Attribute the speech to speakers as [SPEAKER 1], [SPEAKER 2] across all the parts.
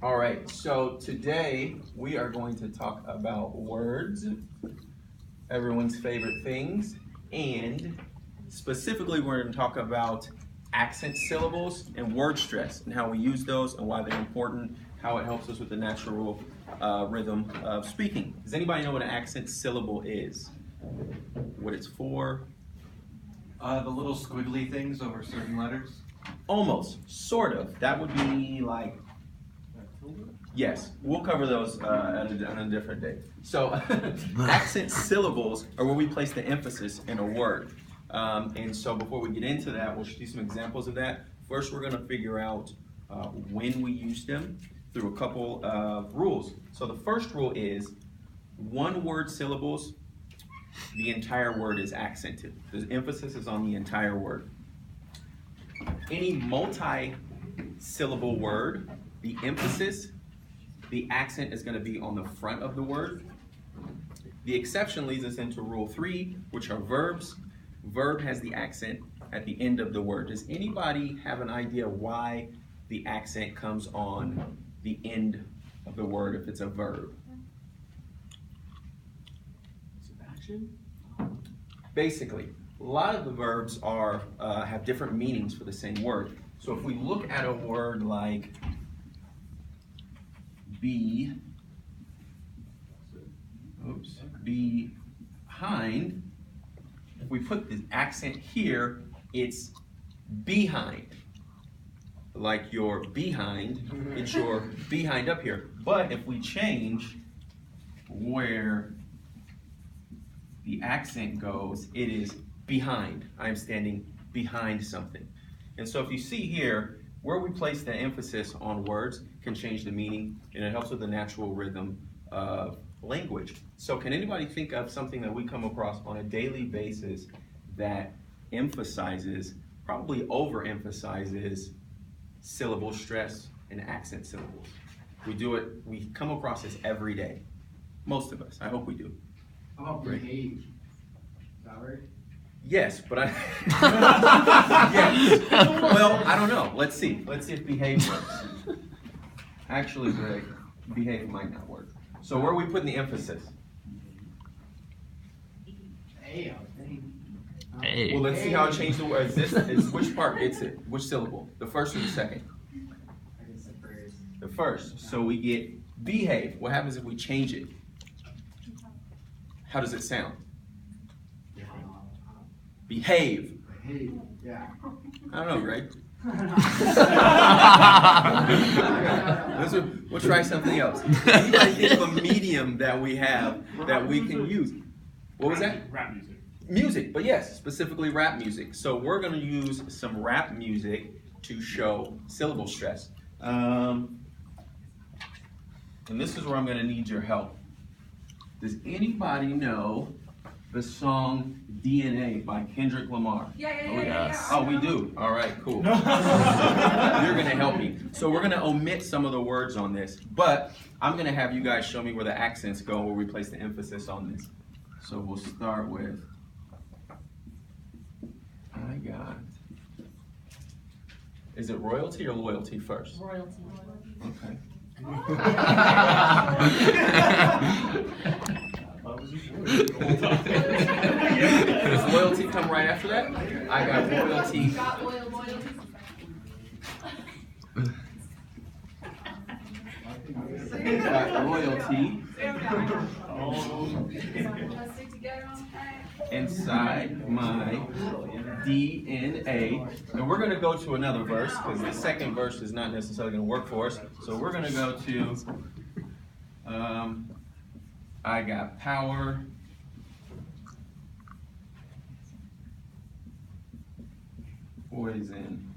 [SPEAKER 1] All right, so today we are going to talk about words, everyone's favorite things, and specifically we're going to talk about accent syllables and word stress and how we use those and why they're important, how it helps us with the natural rhythm of speaking. Does anybody know what an accent syllable is? What it's for?
[SPEAKER 2] The little squiggly things over certain letters.
[SPEAKER 1] Almost, sort of. That would be like, yes, we'll cover those on a different day. So, accent syllables are where we place the emphasis in a word. And so, before we get into that, we'll see some examples of that. First, we're going to figure out when we use them through a couple of rules. So, the first rule is one word syllables, the entire word is accented. The emphasis is on the entire word. Any multi-syllable word, the emphasis, the accent is going to be on the front of the word. The exception leads us into rule 3, which are verbs. Verb has the accent at the end of the word. Does anybody have an idea why the accent comes on the end of the word if it's a verb? Basically, a lot of the verbs have different meanings for the same word. So if we look at a word like behind, if we put the accent here, it's behind. Like your behind, it's your behind up here. But if we change where the accent goes, it is behind. I am standing behind something. And so if you see here, where we place the emphasis on words can change the meaning, and it helps with the natural rhythm of language. So can anybody think of something that we come across on a daily basis that emphasizes, probably overemphasizes syllable stress and accent syllables? We come across this every day. Most of us, I hope we do.
[SPEAKER 3] How about behave? Is that right?
[SPEAKER 1] Yes, but yes. Well, I don't know. Let's see. Let's see if behave works. Actually, Greg, behave might not work. So where are we putting the emphasis?
[SPEAKER 3] Hey,
[SPEAKER 4] Hey.
[SPEAKER 1] Well, let's see how it changed the word. Is which part gets it? Which syllable? The first or the second?
[SPEAKER 3] I guess the first.
[SPEAKER 1] The first. So we get behave. What happens if we change it? How does it sound? Behave.
[SPEAKER 3] Hey, yeah.
[SPEAKER 1] I don't know, Greg. We'll try something else. Anybody think of a medium that we have that we can use? What was that?
[SPEAKER 5] Rap music.
[SPEAKER 1] Music, but yes, specifically rap music. So we're going to use some rap music to show syllable stress. And this is where I'm going to need your help. Does anybody know the song DNA by Kendrick Lamar?
[SPEAKER 4] Yes.
[SPEAKER 1] Oh, we do? All right, cool. You're going to help me. So we're going to omit some of the words on this, but I'm going to have you guys show me where the accents go, where we place the emphasis on this. So we'll start with, I got, is it royalty or loyalty first?
[SPEAKER 6] Royalty.
[SPEAKER 1] Okay. Does loyalty come right after that? I got royalty. Got royalty inside my DNA. And we're going to go to another verse because the second verse is not necessarily going to work for us. So we're going to go to, I got power. Poison.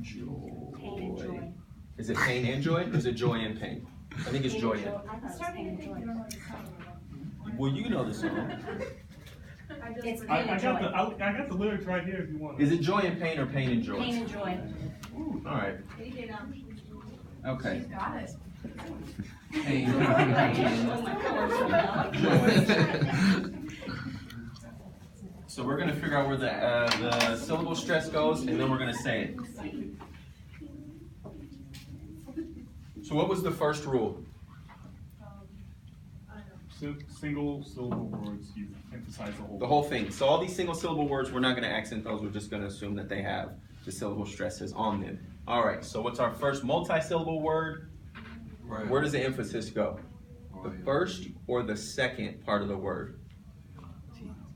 [SPEAKER 1] Joy. Is it pain and joy? Or is it joy and pain? I think it's joy and. Well, you know the song.
[SPEAKER 6] It's
[SPEAKER 5] I
[SPEAKER 6] pain and
[SPEAKER 5] got
[SPEAKER 6] joy.
[SPEAKER 5] I got the lyrics right here if you want.
[SPEAKER 1] Is it joy and pain or pain and joy?
[SPEAKER 6] Pain and joy.
[SPEAKER 1] Ooh, all right. Okay.
[SPEAKER 6] She's got it.
[SPEAKER 1] Pain and joy. So we're going to figure out where the syllable stress goes, and then we're going to say it. So what was the first rule?
[SPEAKER 5] Single syllable words, you emphasize the whole.
[SPEAKER 1] The whole thing. So all these single syllable words, we're not going to accent those. We're just going to assume that they have the syllable stresses on them. All right. So what's our first multi-syllable word?
[SPEAKER 2] Right.
[SPEAKER 1] Where does the emphasis go? The first or the second part of the word?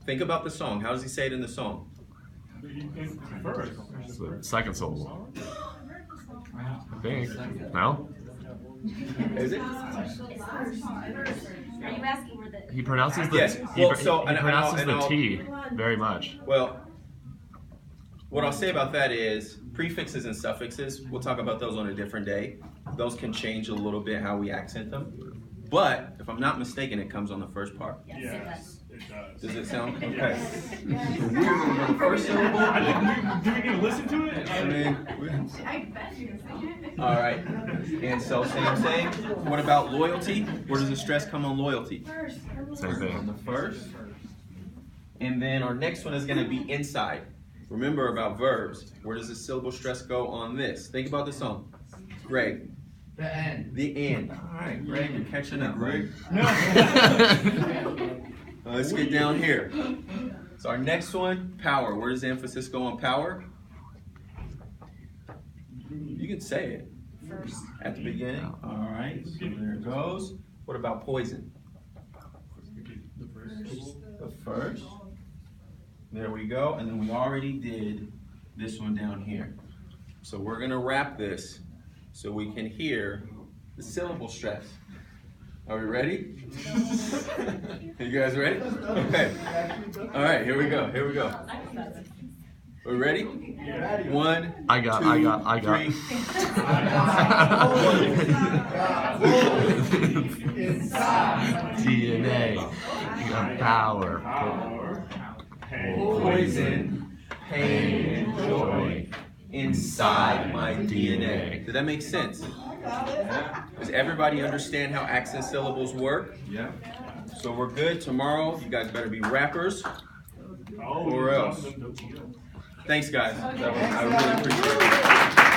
[SPEAKER 1] Think about the song. How does he say it in the song?
[SPEAKER 5] First.
[SPEAKER 4] It's the second syllable. I think. No?
[SPEAKER 1] Is it?
[SPEAKER 6] Are you asking where the?
[SPEAKER 4] He pronounces the
[SPEAKER 1] Yes.
[SPEAKER 4] he,
[SPEAKER 1] Well, so-
[SPEAKER 4] he
[SPEAKER 1] and
[SPEAKER 4] pronounces the
[SPEAKER 1] I'll-
[SPEAKER 4] T very much.
[SPEAKER 1] Well, what I'll say about that is prefixes and suffixes, we'll talk about those on a different day. Those can change a little bit how we accent them. But if I'm not mistaken, it comes on the first part.
[SPEAKER 6] Yes, it
[SPEAKER 5] Yes, it does.
[SPEAKER 1] Does it sound okay? So we're going to go the first syllable.
[SPEAKER 5] I think do we need to listen to it?
[SPEAKER 1] I mean,
[SPEAKER 6] I bet you sing it.
[SPEAKER 1] all right. And so same thing. What about loyalty? Where does the stress come on loyalty?
[SPEAKER 4] Same
[SPEAKER 1] On
[SPEAKER 4] thing.
[SPEAKER 1] the first. And then our next one is going to be inside. Remember about verbs. Where does the syllable stress go on this? Think about the song. Greg.
[SPEAKER 3] The end.
[SPEAKER 1] The end. All right, Greg, you're catching up, Greg. Let's get down here. So our next one, power. Where does the emphasis go on power? You can say it.
[SPEAKER 6] First.
[SPEAKER 1] At the beginning. All right, so there it goes. What about poison? The first. There we go. And then we already did this one down here. So we're going to wrap this so we can hear the syllable stress. Are we ready? You guys ready? Okay. All right, here we go. Here we go. Are we ready? One,
[SPEAKER 4] I got.
[SPEAKER 1] three.
[SPEAKER 4] DNA. Power.
[SPEAKER 1] Poison, pain, and joy inside my DNA. Did that make sense? Does everybody understand how accent syllables work?
[SPEAKER 2] Yeah.
[SPEAKER 1] So we're good. Tomorrow, you guys better be rappers.
[SPEAKER 5] Oh,
[SPEAKER 1] Or else. Thanks, guys. I really appreciate it.